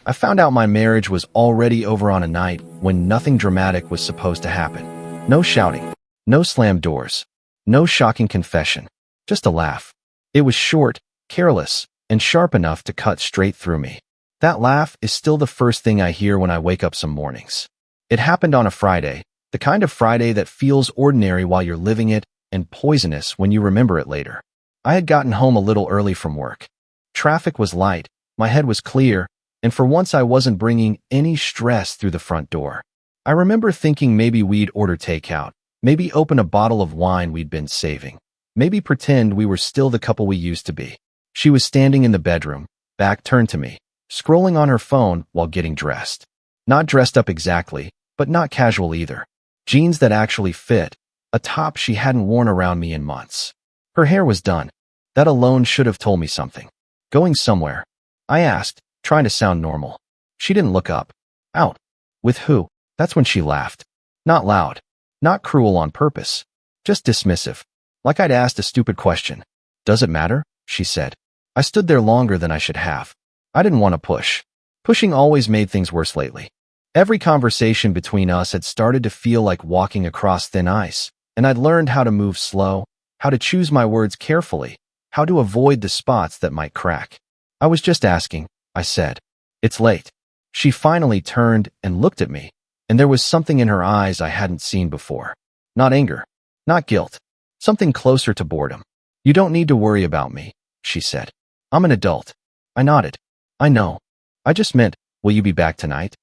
I found out my marriage was already over on a night when nothing dramatic was supposed to happen. No shouting, no slammed doors, no shocking confession, just a laugh. It was short, careless, and sharp enough to cut straight through me. That laugh is still the first thing I hear when I wake up some mornings. It happened on a Friday, the kind of Friday that feels ordinary while you're living it and poisonous when you remember it later. I had gotten home a little early from work. Traffic was light, my head was clear, and for once I wasn't bringing any stress through the front door. I remember thinking maybe we'd order takeout, maybe open a bottle of wine we'd been saving, maybe pretend we were still the couple we used to be. She was standing in the bedroom, back turned to me, scrolling on her phone while getting dressed. Not dressed up exactly, but not casual either. Jeans that actually fit, a top she hadn't worn around me in months. Her hair was done. That alone should have told me something. Going somewhere? I asked, trying to sound normal. She didn't look up. Out. With who? That's when she laughed. Not loud. Not cruel on purpose. Just dismissive. Like I'd asked a stupid question. Does it matter? She said. I stood there longer than I should have. I didn't want to push. Pushing always made things worse lately. Every conversation between us had started to feel like walking across thin ice, and I'd learned how to move slow, how to choose my words carefully, how to avoid the spots that might crack. I was just asking, I said. It's late. She finally turned and looked at me, and there was something in her eyes I hadn't seen before. Not anger, not guilt, something closer to boredom. You don't need to worry about me, she said. I'm an adult. I nodded. I know. I just meant, will you be back tonight?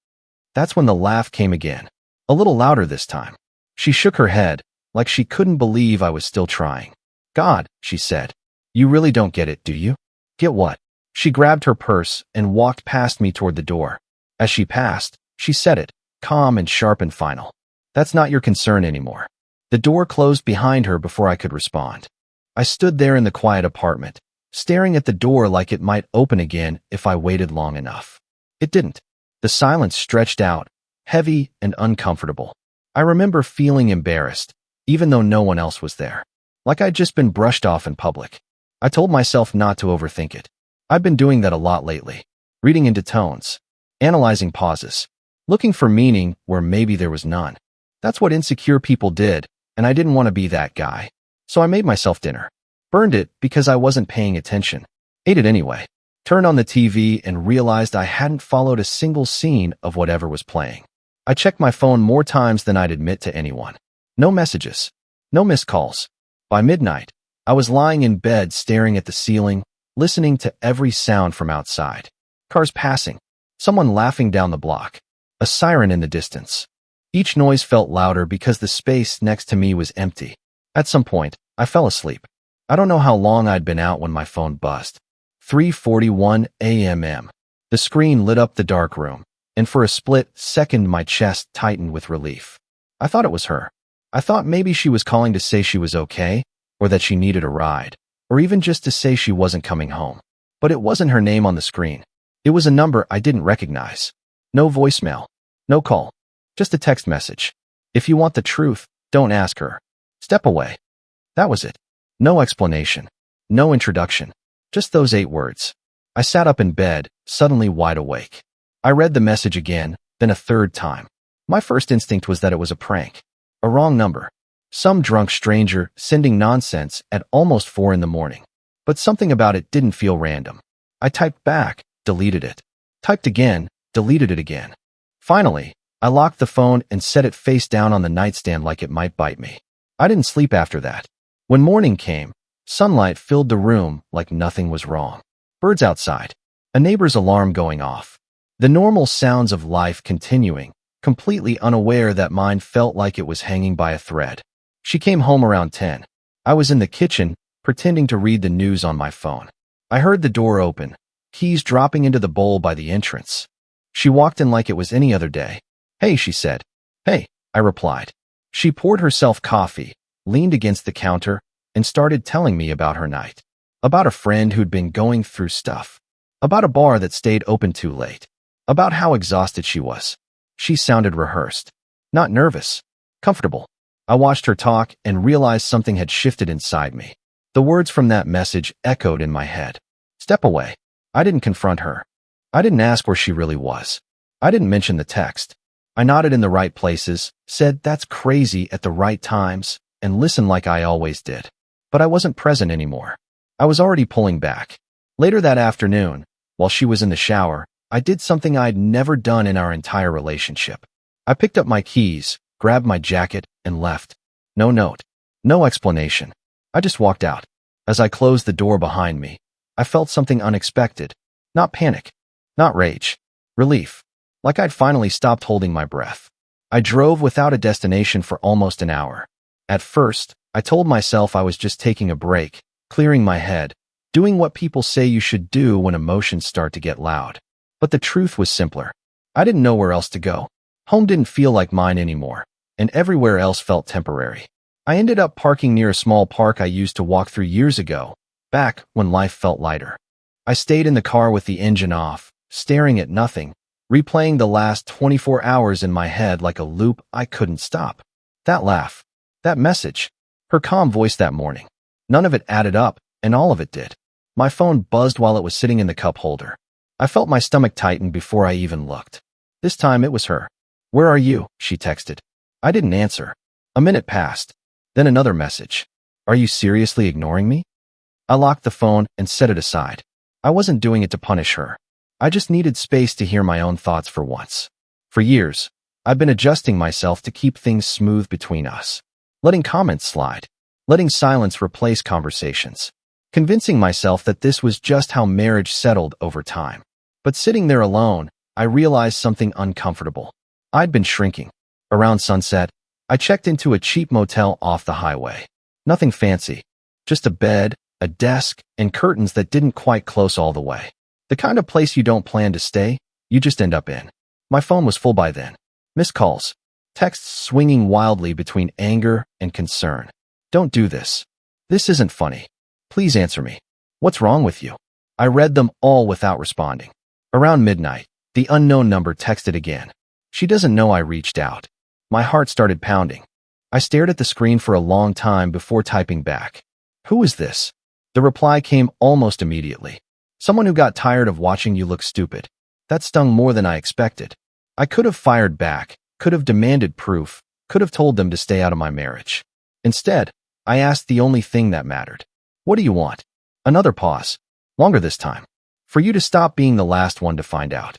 That's when the laugh came again, a little louder this time. She shook her head, like she couldn't believe I was still trying. God, she said. You really don't get it, do you? Get what? She grabbed her purse and walked past me toward the door. As she passed, she said it, calm and sharp and final. That's not your concern anymore. The door closed behind her before I could respond. I stood there in the quiet apartment, staring at the door like it might open again if I waited long enough. It didn't. The silence stretched out, heavy and uncomfortable. I remember feeling embarrassed, even though no one else was there. Like I'd just been brushed off in public. I told myself not to overthink it. I've been doing that a lot lately. Reading into tones, analyzing pauses, looking for meaning where maybe there was none. That's what insecure people did, and I didn't want to be that guy. So I made myself dinner. Burned it because I wasn't paying attention. Ate it anyway. Turned on the TV and realized I hadn't followed a single scene of whatever was playing. I checked my phone more times than I'd admit to anyone. No messages. No missed calls. By midnight, I was lying in bed staring at the ceiling, listening to every sound from outside. Cars passing. Someone laughing down the block. A siren in the distance. Each noise felt louder because the space next to me was empty. At some point, I fell asleep. I don't know how long I'd been out when my phone buzzed. 3:41 a.m. The screen lit up the dark room, and for a split second my chest tightened with relief. I thought it was her. I thought maybe she was calling to say she was okay, or that she needed a ride, or even just to say she wasn't coming home. But it wasn't her name on the screen. It was a number I didn't recognize. No voicemail. No call. Just a text message. If you want the truth, don't ask her. Step away. That was it. No explanation. No introduction. Just those 8 words. I sat up in bed, suddenly wide awake. I read the message again, then a third time. My first instinct was that it was a prank. A wrong number. Some drunk stranger sending nonsense at almost 4 in the morning. But something about it didn't feel random. I typed back, deleted it. Typed again, deleted it again. Finally, I locked the phone and set it face down on the nightstand like it might bite me. I didn't sleep after that. When morning came, sunlight filled the room like nothing was wrong. Birds outside. A neighbor's alarm going off. The normal sounds of life continuing, completely unaware that mine felt like it was hanging by a thread. She came home around 10. I was in the kitchen, pretending to read the news on my phone. I heard the door open, keys dropping into the bowl by the entrance. She walked in like it was any other day. Hey, she said. Hey, I replied. She poured herself coffee, leaned against the counter, and started telling me about her night. About a friend who'd been going through stuff. About a bar that stayed open too late. About how exhausted she was. She sounded rehearsed. Not nervous. Comfortable. I watched her talk and realized something had shifted inside me. The words from that message echoed in my head. Step away. I didn't confront her. I didn't ask where she really was. I didn't mention the text. I nodded in the right places, said that's crazy at the right times, and listened like I always did. But I wasn't present anymore. I was already pulling back. Later that afternoon, while she was in the shower, I did something I'd never done in our entire relationship. I picked up my keys, grabbed my jacket, and left. No note. No explanation. I just walked out. As I closed the door behind me, I felt something unexpected. Not panic. Not rage. Relief. Like I'd finally stopped holding my breath. I drove without a destination for almost an hour. At first, I told myself I was just taking a break, clearing my head, doing what people say you should do when emotions start to get loud. But the truth was simpler. I didn't know where else to go. Home didn't feel like mine anymore, and everywhere else felt temporary. I ended up parking near a small park I used to walk through years ago, back when life felt lighter. I stayed in the car with the engine off, staring at nothing, replaying the last 24 hours in my head like a loop I couldn't stop. That laugh, that message, her calm voice that morning. None of it added up, and all of it did. My phone buzzed while it was sitting in the cup holder. I felt my stomach tighten before I even looked. This time it was her. "Where are you?" she texted. I didn't answer. A minute passed. Then another message. "Are you seriously ignoring me?" I locked the phone and set it aside. I wasn't doing it to punish her. I just needed space to hear my own thoughts for once. For years, I've been adjusting myself to keep things smooth between us. Letting comments slide. Letting silence replace conversations. Convincing myself that this was just how marriage settled over time. But sitting there alone, I realized something uncomfortable. I'd been shrinking. Around sunset, I checked into a cheap motel off the highway. Nothing fancy. Just a bed, a desk, and curtains that didn't quite close all the way. The kind of place you don't plan to stay, you just end up in. My phone was full by then. Missed calls. Texts swinging wildly between anger and concern. "Don't do this. This isn't funny. Please answer me. What's wrong with you?" I read them all without responding. Around midnight, the unknown number texted again. She doesn't know I reached out. My heart started pounding. I stared at the screen for a long time before typing back. "Who is this?" The reply came almost immediately. "Someone who got tired of watching you look stupid." That stung more than I expected. I could have fired back, could have demanded proof, could have told them to stay out of my marriage. Instead, I asked the only thing that mattered. "What do you want?" Another pause. Longer this time. "For you to stop being the last one to find out."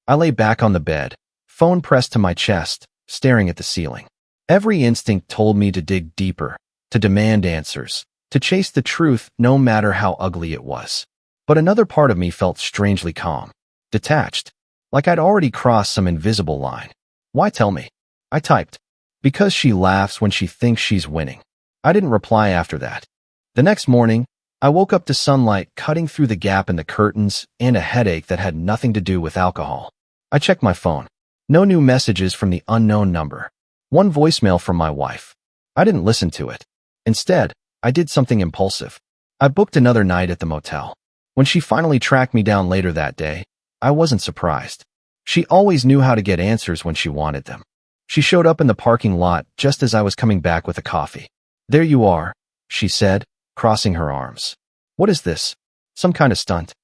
I lay back on the bed, phone pressed to my chest, staring at the ceiling. Every instinct told me to dig deeper, to demand answers, to chase the truth no matter how ugly it was. But another part of me felt strangely calm, detached, like I'd already crossed some invisible line. "Why tell me?" I typed. "Because she laughs when she thinks she's winning." I didn't reply after that. The next morning, I woke up to sunlight cutting through the gap in the curtains and a headache that had nothing to do with alcohol. I checked my phone. No new messages from the unknown number. One voicemail from my wife. I didn't listen to it. Instead, I did something impulsive. I booked another night at the motel. When she finally tracked me down later that day, I wasn't surprised. She always knew how to get answers when she wanted them. She showed up in the parking lot just as I was coming back with a coffee. "There you are," she said, crossing her arms. "What is this? Some kind of stunt?"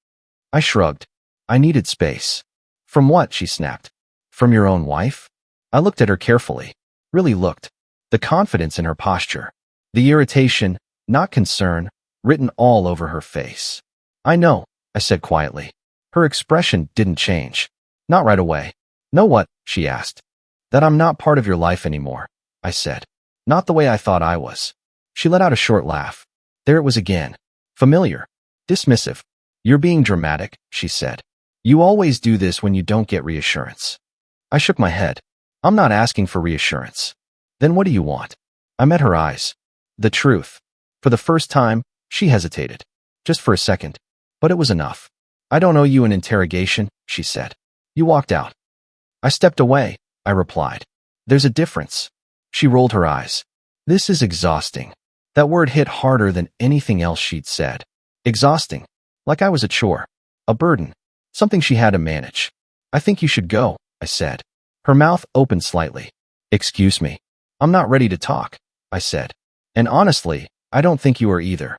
I shrugged. I needed space. "From what?" she snapped. "From your own wife?" I looked at her carefully. Really looked. The confidence in her posture. The irritation, not concern, written all over her face. "I know," I said quietly. Her expression didn't change. Not right away. "Know what?" she asked. "That I'm not part of your life anymore," I said. "Not the way I thought I was." She let out a short laugh. There it was again. Familiar. Dismissive. "You're being dramatic," she said. "You always do this when you don't get reassurance." I shook my head. "I'm not asking for reassurance." "Then what do you want?" I met her eyes. The truth. For the first time, she hesitated. Just for a second. But it was enough. "I don't owe you an interrogation," she said. "You walked out." I stepped away, I replied. "There's a difference." She rolled her eyes. "This is exhausting." That word hit harder than anything else she'd said. Exhausting. Like I was a chore. A burden. Something she had to manage. "I think you should go," I said. Her mouth opened slightly. "Excuse me. I'm not ready to talk," I said. "And honestly, I don't think you are either."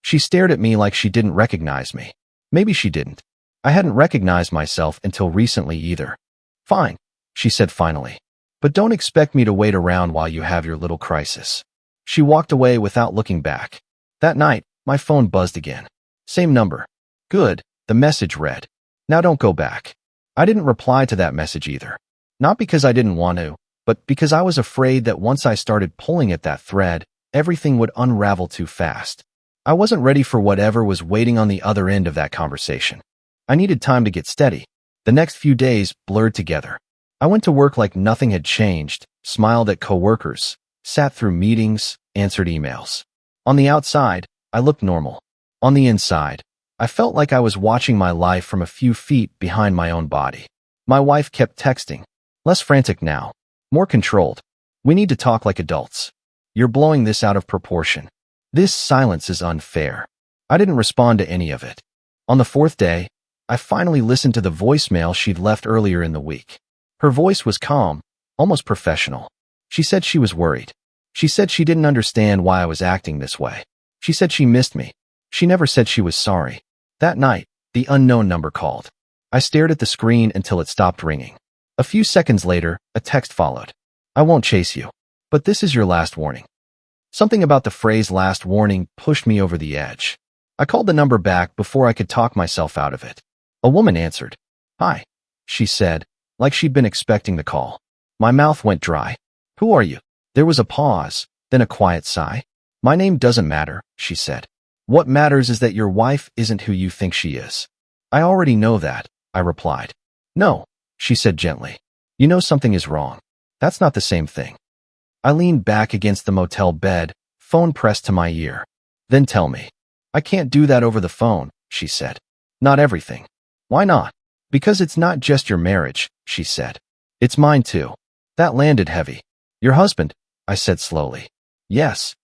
She stared at me like she didn't recognize me. Maybe she didn't. I hadn't recognized myself until recently either. Fine, she said finally. But don't expect me to wait around while you have your little crisis. She walked away without looking back. That night, my phone buzzed again. Same number. Good, the message read. Now don't go back. I didn't reply to that message either. Not because I didn't want to, but because I was afraid that once I started pulling at that thread, everything would unravel too fast. I wasn't ready for whatever was waiting on the other end of that conversation. I needed time to get steady. The next few days blurred together. I went to work like nothing had changed, smiled at coworkers, sat through meetings, answered emails. On the outside, I looked normal. On the inside, I felt like I was watching my life from a few feet behind my own body. My wife kept texting. Less frantic now. More controlled. We need to talk like adults. You're blowing this out of proportion. This silence is unfair. I didn't respond to any of it. On the fourth day, I finally listened to the voicemail she'd left earlier in the week. Her voice was calm, almost professional. She said she was worried. She said she didn't understand why I was acting this way. She said she missed me. She never said she was sorry. That night, the unknown number called. I stared at the screen until it stopped ringing. A few seconds later, a text followed. I won't chase you, but this is your last warning. Something about the phrase last warning pushed me over the edge. I called the number back before I could talk myself out of it. A woman answered. Hi, she said, like she'd been expecting the call. My mouth went dry. Who are you? There was a pause, then a quiet sigh. My name doesn't matter, she said. What matters is that your wife isn't who you think she is. I already know that, I replied. No, she said gently. You know something is wrong. That's not the same thing. I leaned back against the motel bed, phone pressed to my ear. Then tell me. I can't do that over the phone, she said. Not everything. Why not? Because it's not just your marriage, she said. It's mine too. That landed heavy. Your husband, I said slowly. Yes.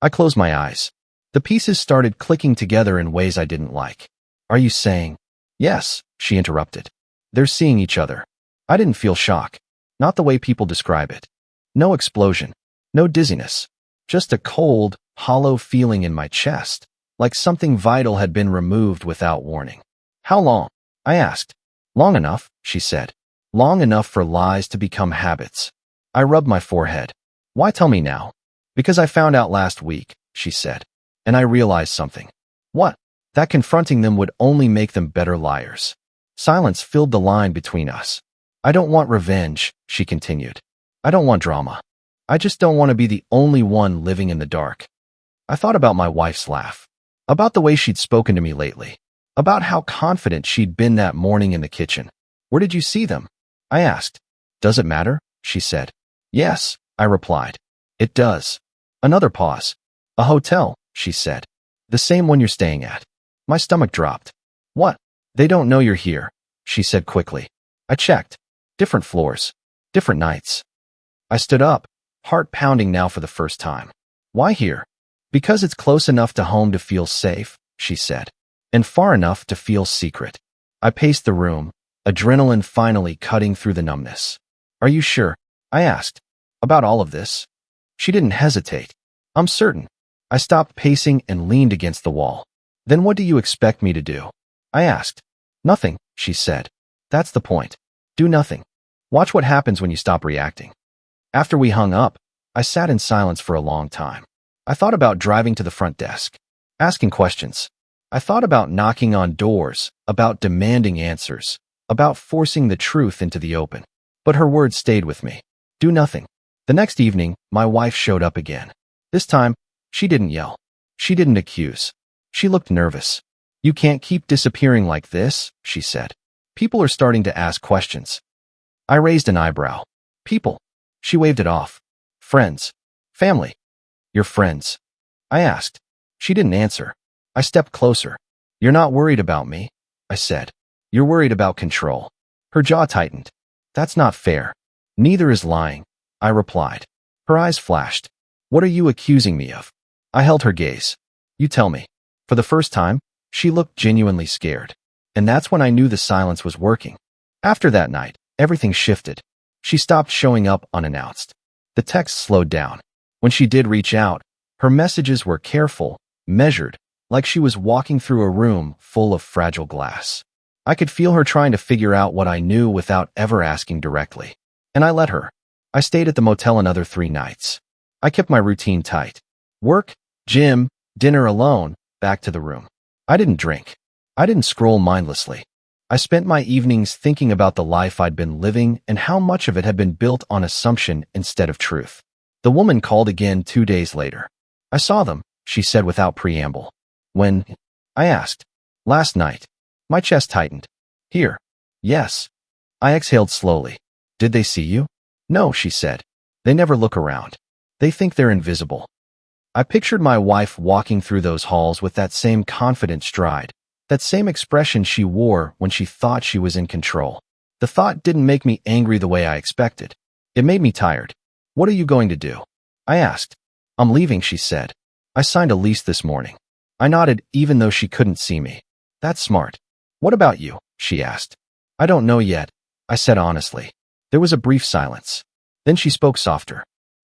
I closed my eyes. The pieces started clicking together in ways I didn't like. Are you saying? Yes, she interrupted. They're seeing each other. I didn't feel shock. Not the way people describe it. No explosion. No dizziness. Just a cold, hollow feeling in my chest, like something vital had been removed without warning. How long? I asked. Long enough, she said. Long enough for lies to become habits. I rubbed my forehead. Why tell me now? Because I found out last week, she said. And I realized something. What? That confronting them would only make them better liars. Silence filled the line between us. I don't want revenge, she continued. I don't want drama. I just don't want to be the only one living in the dark. I thought about my wife's laugh. About the way she'd spoken to me lately. About how confident she'd been that morning in the kitchen. Where did you see them? I asked. Does it matter? She said. Yes, I replied. It does. Another pause. A hotel, she said. The same one you're staying at. My stomach dropped. What? They don't know you're here, she said quickly. I checked. Different floors. Different nights. I stood up, heart pounding now for the first time. Why here? Because it's close enough to home to feel safe, she said. And far enough to feel secret. I paced the room, adrenaline finally cutting through the numbness. Are you sure? I asked. About all of this? She didn't hesitate. I'm certain. I stopped pacing and leaned against the wall. Then what do you expect me to do? I asked. Nothing, she said. That's the point. Do nothing. Watch what happens when you stop reacting. After we hung up, I sat in silence for a long time. I thought about driving to the front desk, asking questions. I thought about knocking on doors, about demanding answers, about forcing the truth into the open. But her words stayed with me. Do nothing. The next evening, my wife showed up again. This time, she didn't yell. She didn't accuse. She looked nervous. You can't keep disappearing like this, she said. People are starting to ask questions. I raised an eyebrow. People. She waved it off. Friends. Family. Your friends. I asked. She didn't answer. I stepped closer. You're not worried about me, I said. You're worried about control. Her jaw tightened. That's not fair. Neither is lying, I replied. Her eyes flashed. What are you accusing me of? I held her gaze. You tell me. For the first time, she looked genuinely scared. And that's when I knew the silence was working. After that night, everything shifted. She stopped showing up unannounced. The texts slowed down. When she did reach out, her messages were careful, measured, like she was walking through a room full of fragile glass. I could feel her trying to figure out what I knew without ever asking directly. And I let her. I stayed at the motel another 3 nights. I kept my routine tight. Work, gym, dinner alone, back to the room. I didn't drink. I didn't scroll mindlessly. I spent my evenings thinking about the life I'd been living and how much of it had been built on assumption instead of truth. The woman called again 2 days later. I saw them, she said without preamble. When? I asked. Last night. My chest tightened. Here. Yes. I exhaled slowly. Did they see you? No, she said. They never look around. They think they're invisible. I pictured my wife walking through those halls with that same confident stride, that same expression she wore when she thought she was in control. The thought didn't make me angry the way I expected. It made me tired. What are you going to do? I asked. I'm leaving, she said. I signed a lease this morning. I nodded even though she couldn't see me. That's smart. What about you? She asked. I don't know yet, I said honestly. There was a brief silence. Then she spoke softer.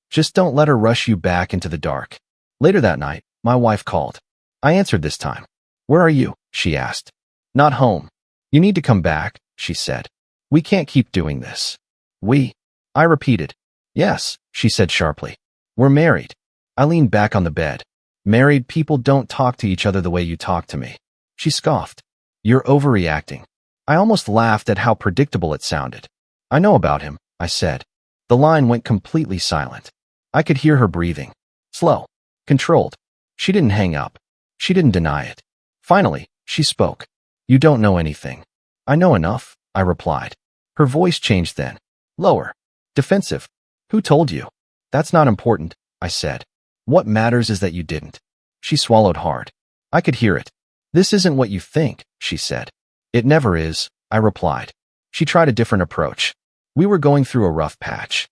Just don't let her rush you back into the dark. Later that night, my wife called. I answered this time. Where are you? She asked. Not home. You need to come back, she said. We can't keep doing this. We? I repeated. Yes, she said sharply. We're married. I leaned back on the bed. Married people don't talk to each other the way you talk to me. She scoffed. You're overreacting. I almost laughed at how predictable it sounded. I know about him, I said. The line went completely silent. I could hear her breathing. Slow. Controlled. She didn't hang up. She didn't deny it. Finally, she spoke. You don't know anything. I know enough, I replied. Her voice changed then. Lower. Defensive. Who told you? That's not important, I said. What matters is that you didn't. She swallowed hard. I could hear it. This isn't what you think, she said. It never is, I replied. She tried a different approach. We were going through a rough patch.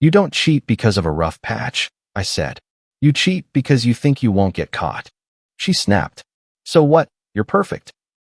You don't cheat because of a rough patch, I said. You cheat because you think you won't get caught. She snapped. So what? You're perfect.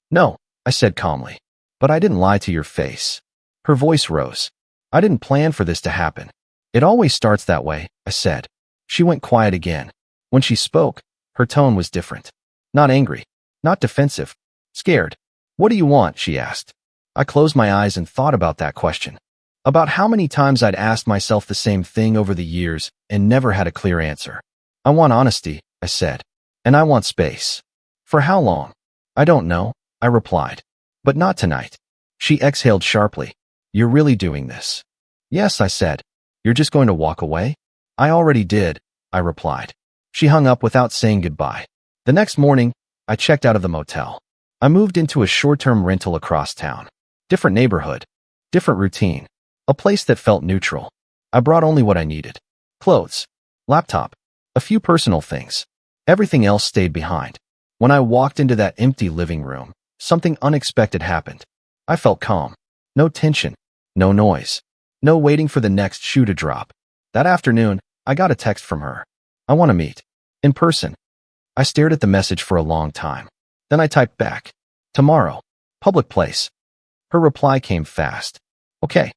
No, I said calmly. But I didn't lie to your face. Her voice rose. I didn't plan for this to happen. It always starts that way, I said. She went quiet again. When she spoke, her tone was different. Not angry. Not defensive. Scared. What do you want? She asked. I closed my eyes and thought about that question. About how many times I'd asked myself the same thing over the years and never had a clear answer. I want honesty, I said. And I want space. For how long? I don't know, I replied. But not tonight. She exhaled sharply. You're really doing this? Yes, I said. You're just going to walk away? I already did, I replied. She hung up without saying goodbye. The next morning, I checked out of the motel. I moved into a short-term rental across town. Different neighborhood. Different routine. A place that felt neutral. I brought only what I needed. Clothes. Laptop. A few personal things. Everything else stayed behind. When I walked into that empty living room, something unexpected happened. I felt calm. No tension. No noise. No waiting for the next shoe to drop. That afternoon, I got a text from her. I want to meet. In person. I stared at the message for a long time. Then I typed back. Tomorrow. Public place. Her reply came fast. Okay.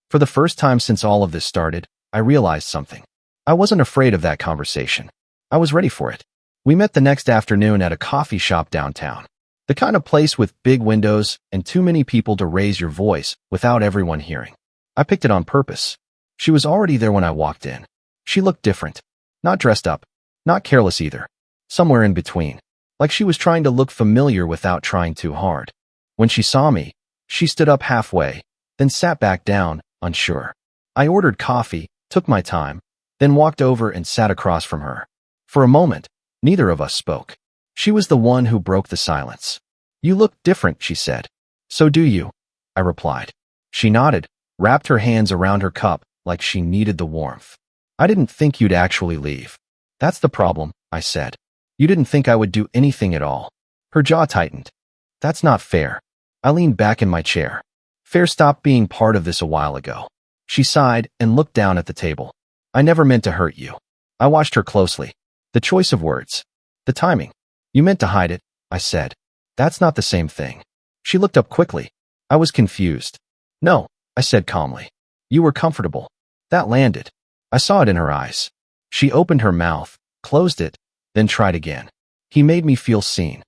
For the first time since all of this started, I realized something. I wasn't afraid of that conversation. I was ready for it. We met the next afternoon at a coffee shop downtown. The kind of place with big windows and too many people to raise your voice without everyone hearing. I picked it on purpose. She was already there when I walked in. She looked different. Not dressed up. Not careless either. Somewhere in between. Like she was trying to look familiar without trying too hard. When she saw me, she stood up halfway, then sat back down, unsure. I ordered coffee, took my time, then walked over and sat across from her. For a moment, neither of us spoke. She was the one who broke the silence. You look different, she said. So do you, I replied. She nodded, wrapped her hands around her cup like she needed the warmth. I didn't think you'd actually leave. That's the problem, I said. You didn't think I would do anything at all. Her jaw tightened. That's not fair. I leaned back in my chair. Fair stopped being part of this a while ago. She sighed and looked down at the table. I never meant to hurt you. I watched her closely. The choice of words. The timing. You meant to hide it, I said. That's not the same thing. She looked up quickly. I was confused. No, I said calmly. You were comfortable. That landed. I saw it in her eyes. She opened her mouth, closed it, then tried again. He made me feel seen.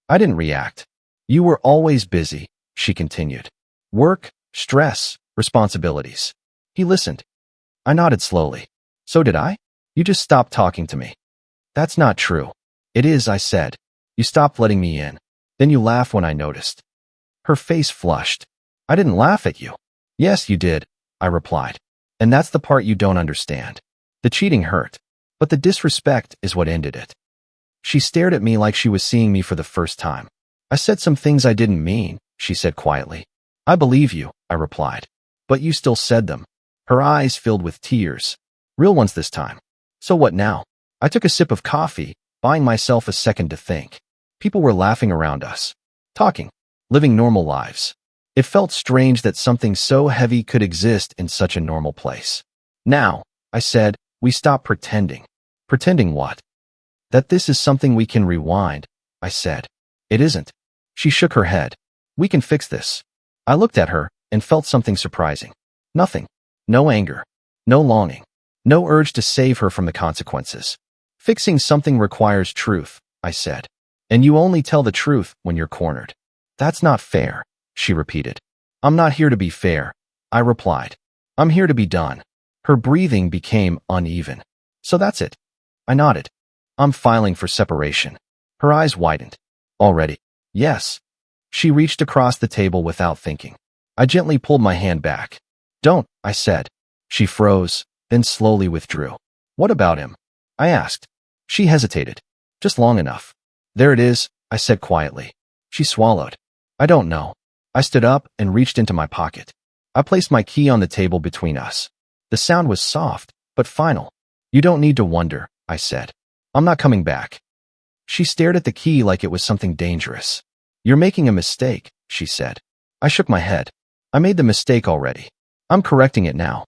I didn't react. You were always busy, she continued. Work, stress, responsibilities. He listened. I nodded slowly. So did I? You just stopped talking to me. That's not true. It is, I said. You stopped letting me in. Then you laughed when I noticed. Her face flushed. I didn't laugh at you. Yes, you did, I replied. And that's the part you don't understand. The cheating hurt, but the disrespect is what ended it. She stared at me like she was seeing me for the first time. I said some things I didn't mean, she said quietly. I believe you, I replied. But you still said them. Her eyes filled with tears. Real ones this time. So what now? I took a sip of coffee, buying myself a second to think. People were laughing around us. Talking. Living normal lives. It felt strange that something so heavy could exist in such a normal place. Now, I said, we stop pretending. Pretending what? That this is something we can rewind, I said. It isn't. She shook her head. We can fix this. I looked at her and felt something surprising. Nothing. No anger. No longing. No urge to save her from the consequences. Fixing something requires truth, I said. And you only tell the truth when you're cornered. That's not fair, she repeated. I'm not here to be fair, I replied. I'm here to be done. Her breathing became uneven. So that's it. I nodded. I'm filing for separation. Her eyes widened. Already? Yes. She reached across the table without thinking. I gently pulled my hand back. Don't, I said. She froze, then slowly withdrew. What about him? I asked. She hesitated. Just long enough. There it is, I said quietly. She swallowed. I don't know. I stood up and reached into my pocket. I placed my key on the table between us. The sound was soft, but final. You don't need to wonder, I said. I'm not coming back. She stared at the key like it was something dangerous. You're making a mistake, she said. I shook my head. I made the mistake already. I'm correcting it now.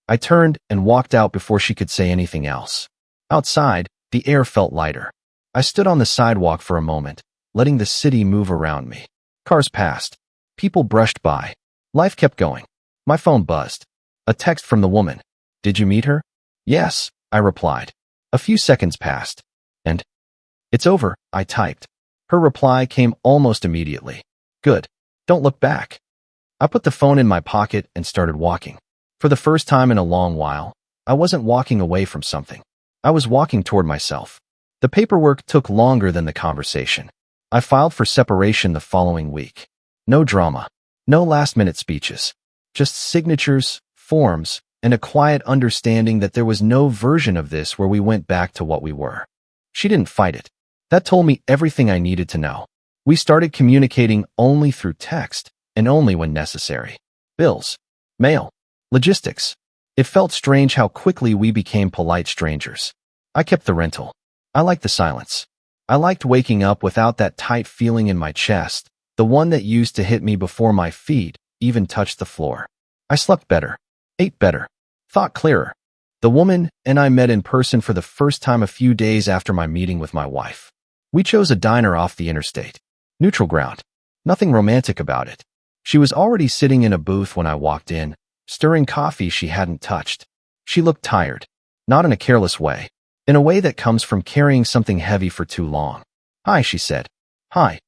I turned and walked out before she could say anything else. Outside, the air felt lighter. I stood on the sidewalk for a moment, letting the city move around me. Cars passed. People brushed by. Life kept going. My phone buzzed. A text from the woman. Did you meet her? Yes, I replied. A few seconds passed. And? It's over, I typed. Her reply came almost immediately. Good. Don't look back. I put the phone in my pocket and started walking. For the first time in a long while, I wasn't walking away from something. I was walking toward myself. The paperwork took longer than the conversation. I filed for separation the following week. No drama. No last-minute speeches. Just signatures, forms, and a quiet understanding that there was no version of this where we went back to what we were. She didn't fight it. That told me everything I needed to know. We started communicating only through text, and only when necessary. Bills. Mail. Logistics. It felt strange how quickly we became polite strangers. I kept the rental. I liked the silence. I liked waking up without that tight feeling in my chest, the one that used to hit me before my feet even touched the floor. I slept better, ate better, thought clearer. The woman and I met in person for the first time a few days after my meeting with my wife. We chose a diner off the interstate. Neutral ground. Nothing romantic about it. She was already sitting in a booth when I walked in, stirring coffee she hadn't touched. She looked tired. Not in a careless way. In a way that comes from carrying something heavy for too long. Hi, she said. Hi.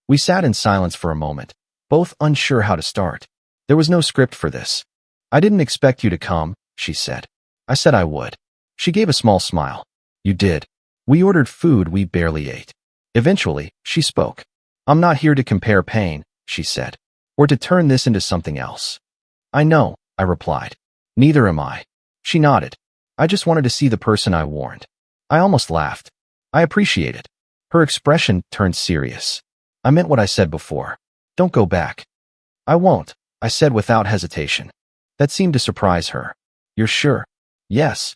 We sat in silence for a moment, both unsure how to start. There was no script for this. I didn't expect you to come, she said. I said I would. She gave a small smile. You did. We ordered food we barely ate. Eventually, she spoke. I'm not here to compare pain, she said, or to turn this into something else. I know, I replied. Neither am I. She nodded. I just wanted to see the person I warned. I almost laughed. I appreciate it. Her expression turned serious. I meant what I said before. Don't go back. I won't, I said without hesitation. That seemed to surprise her. You're sure? Yes.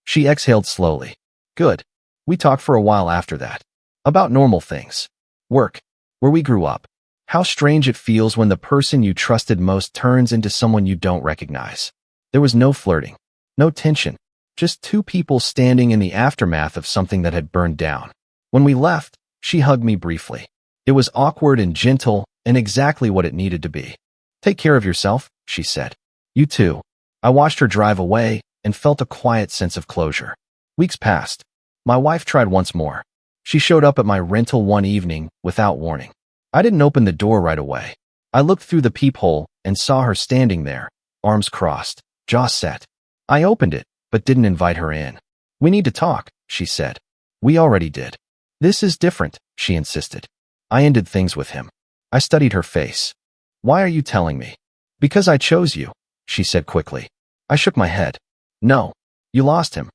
She exhaled slowly. Good. We talked for a while after that. About normal things. Work. Where we grew up. How strange it feels when the person you trusted most turns into someone you don't recognize. There was no flirting. No tension. Just two people standing in the aftermath of something that had burned down. When we left, she hugged me briefly. It was awkward and gentle, and exactly what it needed to be. Take care of yourself, she said. You too. I watched her drive away and felt a quiet sense of closure. Weeks passed. My wife tried once more. She showed up at my rental one evening without warning. I didn't open the door right away. I looked through the peephole and saw her standing there, arms crossed, jaw set. I opened it, but didn't invite her in. "We need to talk," she said. "We already did." "This is different," she insisted. I ended things with him. I studied her face. "Why are you telling me?" "Because I chose you," she said quickly. I shook my head. "No, you lost him."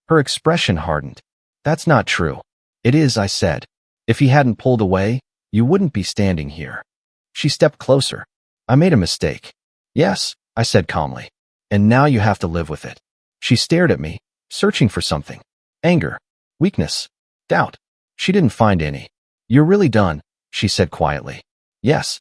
Her expression hardened. "That's not true." "It is," I said. "If he hadn't pulled away, you wouldn't be standing here." She stepped closer. "I made a mistake." "Yes," I said calmly. "And now you have to live with it." She stared at me, searching for something. Anger, weakness, doubt. She didn't find any. "You're really done," she said quietly. "Yes."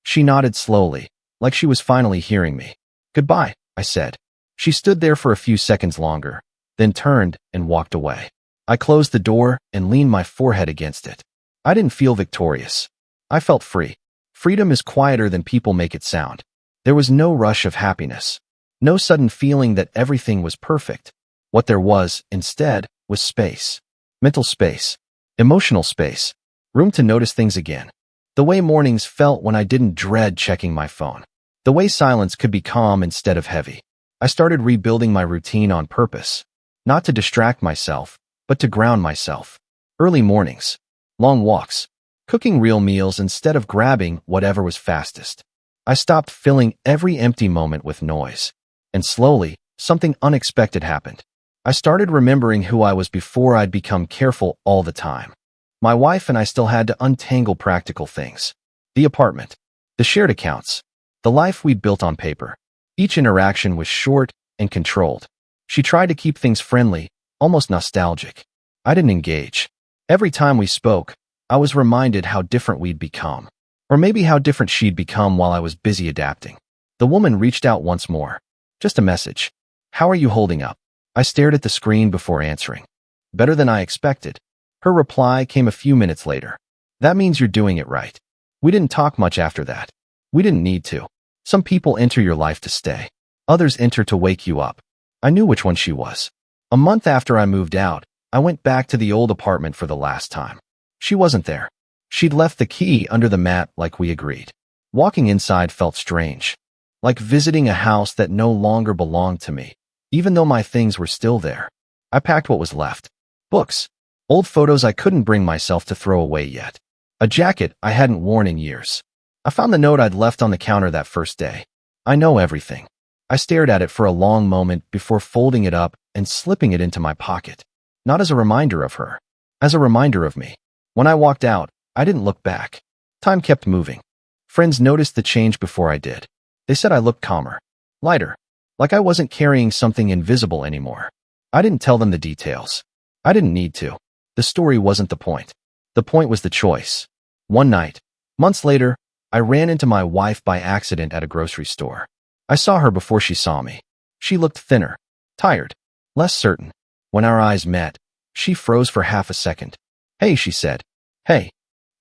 She nodded slowly, like she was finally hearing me. "Goodbye," I said. She stood there for a few seconds longer, then turned and walked away. I closed the door and leaned my forehead against it. I didn't feel victorious. I felt free. Freedom is quieter than people make it sound. There was no rush of happiness. No sudden feeling that everything was perfect. What there was, instead, was space. Mental space. Emotional space. Room to notice things again. The way mornings felt when I didn't dread checking my phone. The way silence could be calm instead of heavy. I started rebuilding my routine on purpose. Not to distract myself, but to ground myself. Early mornings. Long walks. Cooking real meals instead of grabbing whatever was fastest. I stopped filling every empty moment with noise. And slowly, something unexpected happened. I started remembering who I was before I'd become careful all the time. My wife and I still had to untangle practical things. The apartment. The shared accounts. The life we'd built on paper. Each interaction was short and controlled. She tried to keep things friendly, almost nostalgic. I didn't engage. Every time we spoke, I was reminded how different we'd become. Or maybe how different she'd become while I was busy adapting. The woman reached out once more. Just a message. "How are you holding up?" I stared at the screen before answering. "Better than I expected." Her reply came a few minutes later. "That means you're doing it right." We didn't talk much after that. We didn't need to. Some people enter your life to stay. Others enter to wake you up. I knew which one she was. A month after I moved out, I went back to the old apartment for the last time. She wasn't there. She'd left the key under the mat like we agreed. Walking inside felt strange. Like visiting a house that no longer belonged to me, even though my things were still there. I packed what was left. Books. Old photos I couldn't bring myself to throw away yet. A jacket I hadn't worn in years. I found the note I'd left on the counter that first day. "I know everything." I stared at it for a long moment before folding it up and slipping it into my pocket. Not as a reminder of her. As a reminder of me. When I walked out, I didn't look back. Time kept moving. Friends noticed the change before I did. They said I looked calmer. Lighter. Like I wasn't carrying something invisible anymore. I didn't tell them the details. I didn't need to. The story wasn't the point. The point was the choice. One night, months later, I ran into my wife by accident at a grocery store. I saw her before she saw me. She looked thinner, tired, less certain. When our eyes met, she froze for half a second. "Hey," she said. "Hey,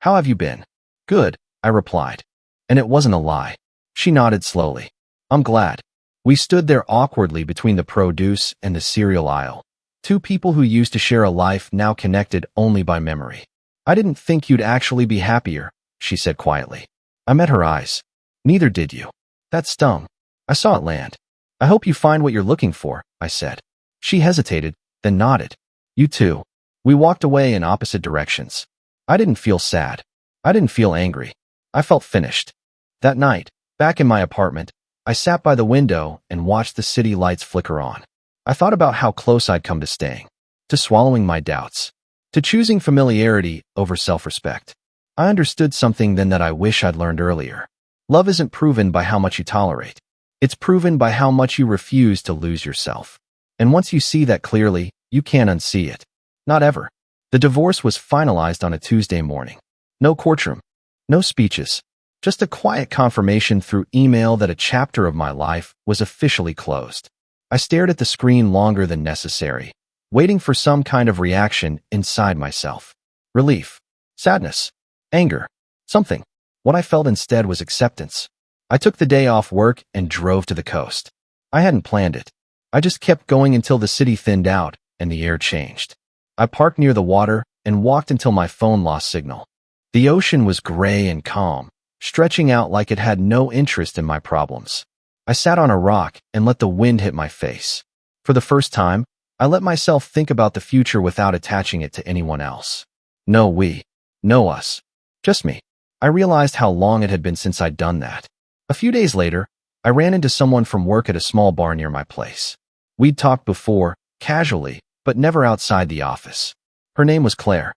how have you been?" "Good," I replied. And it wasn't a lie. She nodded slowly. "I'm glad." We stood there awkwardly between the produce and the cereal aisle. Two people who used to share a life now connected only by memory. "I didn't think you'd actually be happier," she said quietly. I met her eyes. "Neither did you." That stung. I saw it land. "I hope you find what you're looking for," I said. She hesitated, then nodded. "You too." We walked away in opposite directions. I didn't feel sad. I didn't feel angry. I felt finished. That night, back in my apartment, I sat by the window and watched the city lights flicker on. I thought about how close I'd come to staying, to swallowing my doubts, to choosing familiarity over self-respect. I understood something then that I wish I'd learned earlier. Love isn't proven by how much you tolerate. It's proven by how much you refuse to lose yourself. And once you see that clearly, you can't unsee it. Not ever. The divorce was finalized on a Tuesday morning. No courtroom. No speeches. Just a quiet confirmation through email that a chapter of my life was officially closed. I stared at the screen longer than necessary, waiting for some kind of reaction inside myself. Relief. Sadness. Anger. Something. What I felt instead was acceptance. I took the day off work and drove to the coast. I hadn't planned it. I just kept going until the city thinned out and the air changed. I parked near the water and walked until my phone lost signal. The ocean was gray and calm, stretching out like it had no interest in my problems. I sat on a rock and let the wind hit my face. For the first time, I let myself think about the future without attaching it to anyone else. No we, no us, just me. I realized how long it had been since I'd done that. A few days later, I ran into someone from work at a small bar near my place. We'd talked before, casually, but never outside the office. Her name was Claire.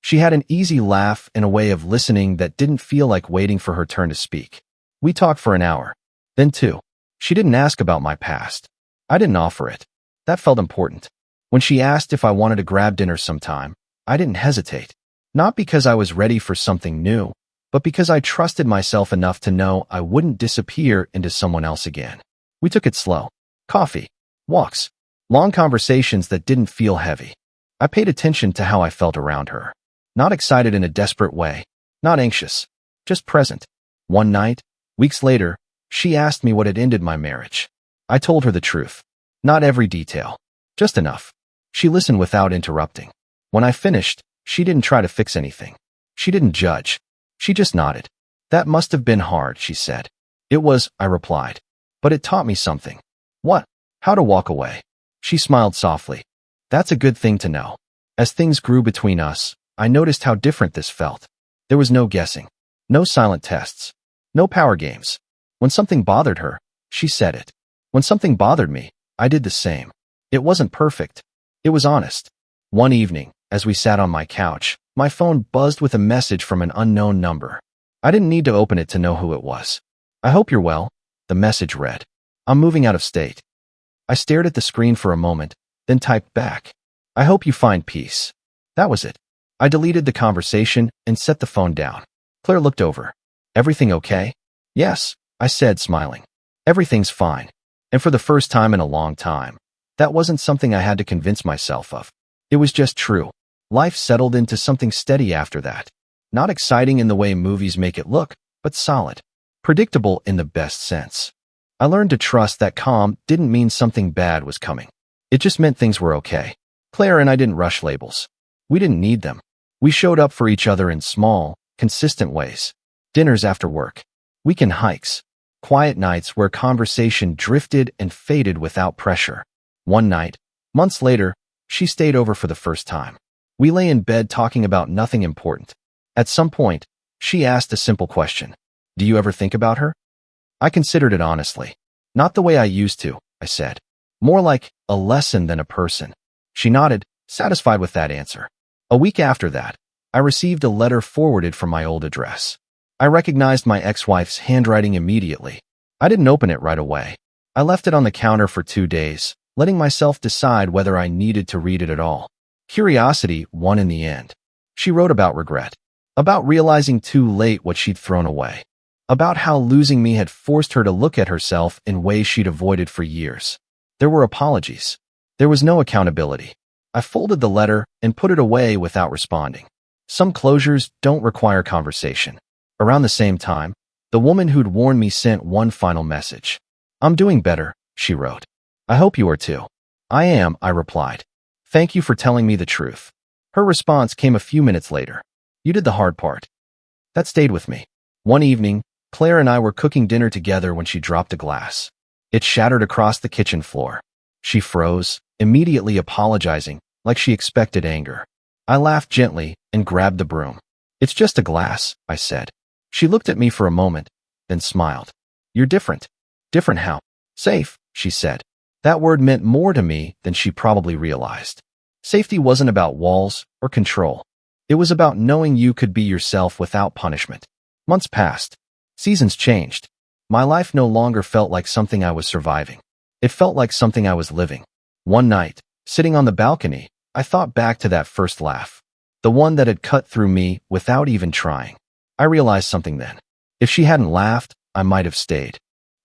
She had an easy laugh and a way of listening that didn't feel like waiting for her turn to speak. We talked for an hour, then two. She didn't ask about my past. I didn't offer it. That felt important. When she asked if I wanted to grab dinner sometime, I didn't hesitate. Not because I was ready for something new, but because I trusted myself enough to know I wouldn't disappear into someone else again. We took it slow. Coffee, walks, long conversations that didn't feel heavy. I paid attention to how I felt around her. Not excited in a desperate way, not anxious, just present. One night, weeks later, she asked me what had ended my marriage. I told her the truth. Not every detail, just enough. She listened without interrupting. When I finished, she didn't try to fix anything. She didn't judge. She just nodded. That must have been hard, she said. It was, I replied. But it taught me something. What? How to walk away. She smiled softly. That's a good thing to know. As things grew between us, I noticed how different this felt. There was no guessing. No silent tests. No power games. When something bothered her, she said it. When something bothered me, I did the same. It wasn't perfect. It was honest. One evening, as we sat on my couch, my phone buzzed with a message from an unknown number. I didn't need to open it to know who it was. I hope you're well, the message read. I'm moving out of state. I stared at the screen for a moment, then typed back. I hope you find peace. That was it. I deleted the conversation and set the phone down. Claire looked over. Everything okay? Yes, I said, smiling. Everything's fine. And for the first time in a long time, that wasn't something I had to convince myself of. It was just true. Life settled into something steady after that. Not exciting in the way movies make it look, but solid. Predictable in the best sense. I learned to trust that calm didn't mean something bad was coming. It just meant things were okay. Claire and I didn't rush labels. We didn't need them. We showed up for each other in small, consistent ways. Dinners after work. Weekend hikes. Quiet nights where conversation drifted and faded without pressure. One night, months later, she stayed over for the first time. We lay in bed talking about nothing important. At some point, she asked a simple question. Do you ever think about her? I considered it honestly. Not the way I used to, I said. More like a lesson than a person. She nodded, satisfied with that answer. A week after that, I received a letter forwarded from my old address. I recognized my ex-wife's handwriting immediately. I didn't open it right away. I left it on the counter for 2 days, letting myself decide whether I needed to read it at all. Curiosity won in the end. She wrote about regret, about realizing too late what she'd thrown away, about how losing me had forced her to look at herself in ways she'd avoided for years. There were apologies. There was no accountability. I folded the letter and put it away without responding. Some closures don't require conversation. Around the same time, the woman who'd warned me sent one final message. I'm doing better, she wrote. I hope you are too. I am, I replied. Thank you for telling me the truth. Her response came a few minutes later. You did the hard part. That stayed with me. One evening, Claire and I were cooking dinner together when she dropped a glass. It shattered across the kitchen floor. She froze, immediately apologizing, like she expected anger. I laughed gently and grabbed the broom. It's just a glass, I said. She looked at me for a moment, then smiled. You're different. Different how? Safe, she said. That word meant more to me than she probably realized. Safety wasn't about walls or control. It was about knowing you could be yourself without punishment. Months passed. Seasons changed. My life no longer felt like something I was surviving. It felt like something I was living. One night, sitting on the balcony, I thought back to that first laugh. The one that had cut through me without even trying. I realized something then. If she hadn't laughed, I might have stayed.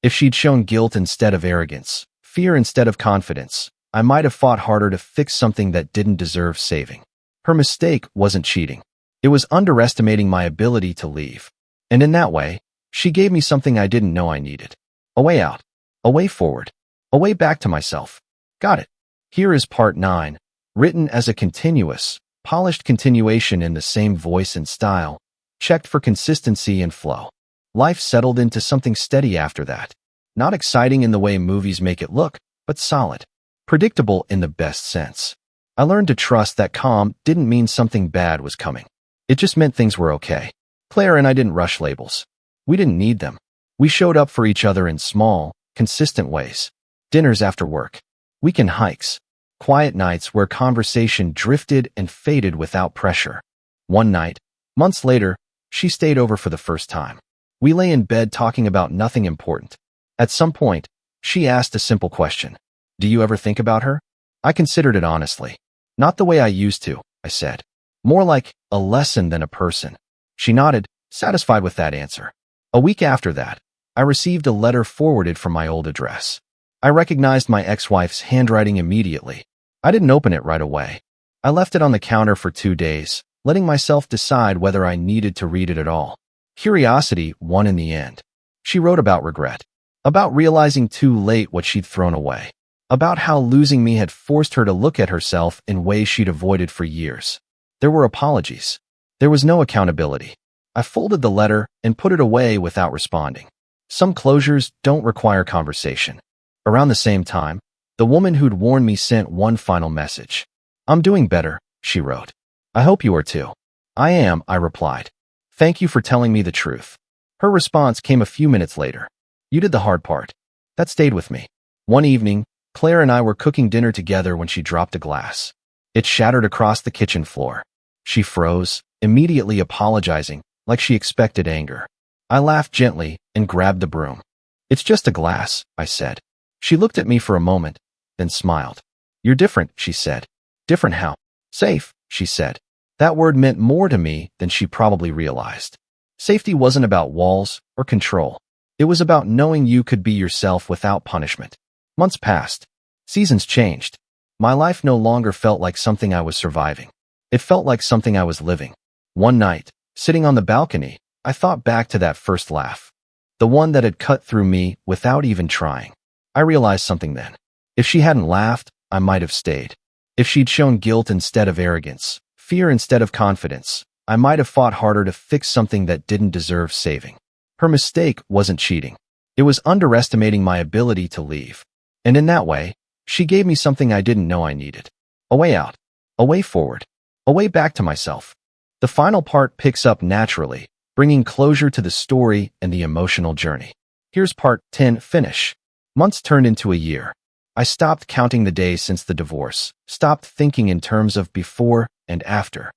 If she'd shown guilt instead of arrogance, fear instead of confidence, I might have fought harder to fix something that didn't deserve saving. Her mistake wasn't cheating. It was underestimating my ability to leave. And in that way, she gave me something I didn't know I needed. A way out. A way forward. A way back to myself. Got it. Here is part 9, written as a continuous, polished continuation in the same voice and style, checked for consistency and flow. Life settled into something steady after that. Not exciting in the way movies make it look, but solid. Predictable in the best sense. I learned to trust that calm didn't mean something bad was coming. It just meant things were okay. Claire and I didn't rush labels. We didn't need them. We showed up for each other in small, consistent ways. Dinners after work. Weekend hikes. Quiet nights where conversation drifted and faded without pressure. One night, months later, she stayed over for the first time. We lay in bed talking about nothing important. At some point, she asked a simple question. Do you ever think about her? I considered it honestly. Not the way I used to, I said. More like a lesson than a person. She nodded, satisfied with that answer. A week after that, I received a letter forwarded from my old address. I recognized my ex-wife's handwriting immediately. I didn't open it right away. I left it on the counter for 2 days, letting myself decide whether I needed to read it at all. Curiosity won in the end. She wrote about regret. About realizing too late what she'd thrown away. About how losing me had forced her to look at herself in ways she'd avoided for years. There were apologies. There was no accountability. I folded the letter and put it away without responding. Some closures don't require conversation. Around the same time, the woman who'd warned me sent one final message. I'm doing better, she wrote. I hope you are too. I am, I replied. Thank you for telling me the truth. Her response came a few minutes later. You did the hard part. That stayed with me. One evening, Claire and I were cooking dinner together when she dropped a glass. It shattered across the kitchen floor. She froze, immediately apologizing, like she expected anger. I laughed gently and grabbed the broom. It's just a glass, I said. She looked at me for a moment, then smiled. You're different, she said. Different how? Safe, she said. That word meant more to me than she probably realized. Safety wasn't about walls or control. It was about knowing you could be yourself without punishment. Months passed. Seasons changed. My life no longer felt like something I was surviving. It felt like something I was living. One night, sitting on the balcony, I thought back to that first laugh. The one that had cut through me without even trying. I realized something then. If she hadn't laughed, I might have stayed. If she'd shown guilt instead of arrogance, fear instead of confidence, I might have fought harder to fix something that didn't deserve saving. Her mistake wasn't cheating. It was underestimating my ability to leave. And in that way, she gave me something I didn't know I needed. A way out. A way forward. A way back to myself. The final part picks up naturally, bringing closure to the story and the emotional journey. Here's part 10, finish. Months turned into a year. I stopped counting the days since the divorce, stopped thinking in terms of before and after.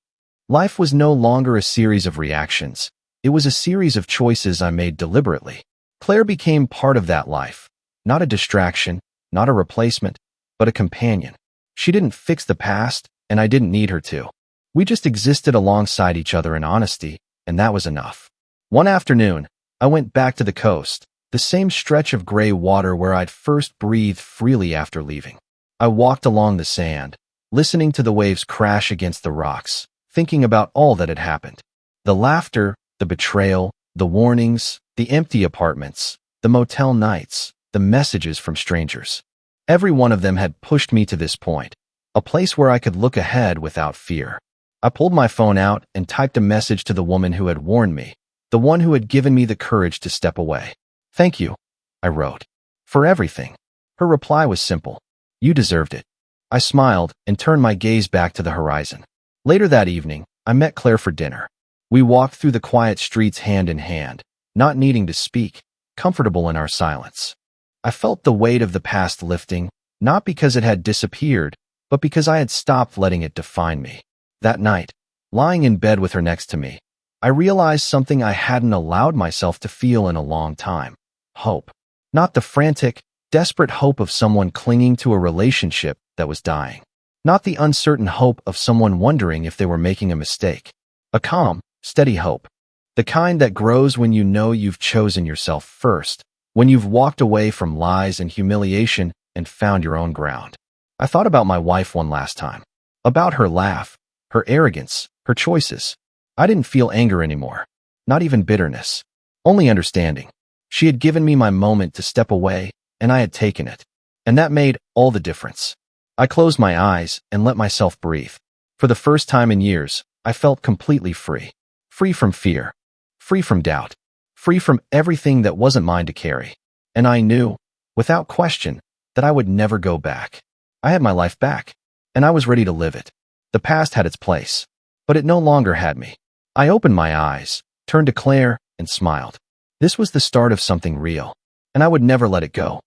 Life was no longer a series of reactions. It was a series of choices I made deliberately. Claire became part of that life. Not a distraction, not a replacement, but a companion. She didn't fix the past, and I didn't need her to. We just existed alongside each other in honesty, and that was enough. One afternoon, I went back to the coast, the same stretch of gray water where I'd first breathed freely after leaving. I walked along the sand, listening to the waves crash against the rocks, thinking about all that had happened. The laughter, the betrayal, the warnings, the empty apartments, the motel nights, the messages from strangers. Every one of them had pushed me to this point, a place where I could look ahead without fear. I pulled my phone out and typed a message to the woman who had warned me, the one who had given me the courage to step away. Thank you, I wrote, for everything. Her reply was simple. You deserved it. I smiled and turned my gaze back to the horizon. Later that evening, I met Claire for dinner. We walked through the quiet streets hand in hand, not needing to speak, comfortable in our silence. I felt the weight of the past lifting, not because it had disappeared, but because I had stopped letting it define me. That night, lying in bed with her next to me, I realized something I hadn't allowed myself to feel in a long time. Hope. Not the frantic, desperate hope of someone clinging to a relationship that was dying. Not the uncertain hope of someone wondering if they were making a mistake. A calm, steady hope. The kind that grows when you know you've chosen yourself first, when you've walked away from lies and humiliation and found your own ground. I thought about my wife one last time. About her laugh, her arrogance, her choices. I didn't feel anger anymore. Not even bitterness. Only understanding. She had given me my moment to step away, and I had taken it. And that made all the difference. I closed my eyes and let myself breathe. For the first time in years, I felt completely free. Free from fear. Free from doubt. free from everything that wasn't mine to carry. And I knew, without question, that I would never go back. I had my life back, and I was ready to live it. The past had its place, but it no longer had me. I opened my eyes, turned to Claire, and smiled. This was the start of something real, and I would never let it go.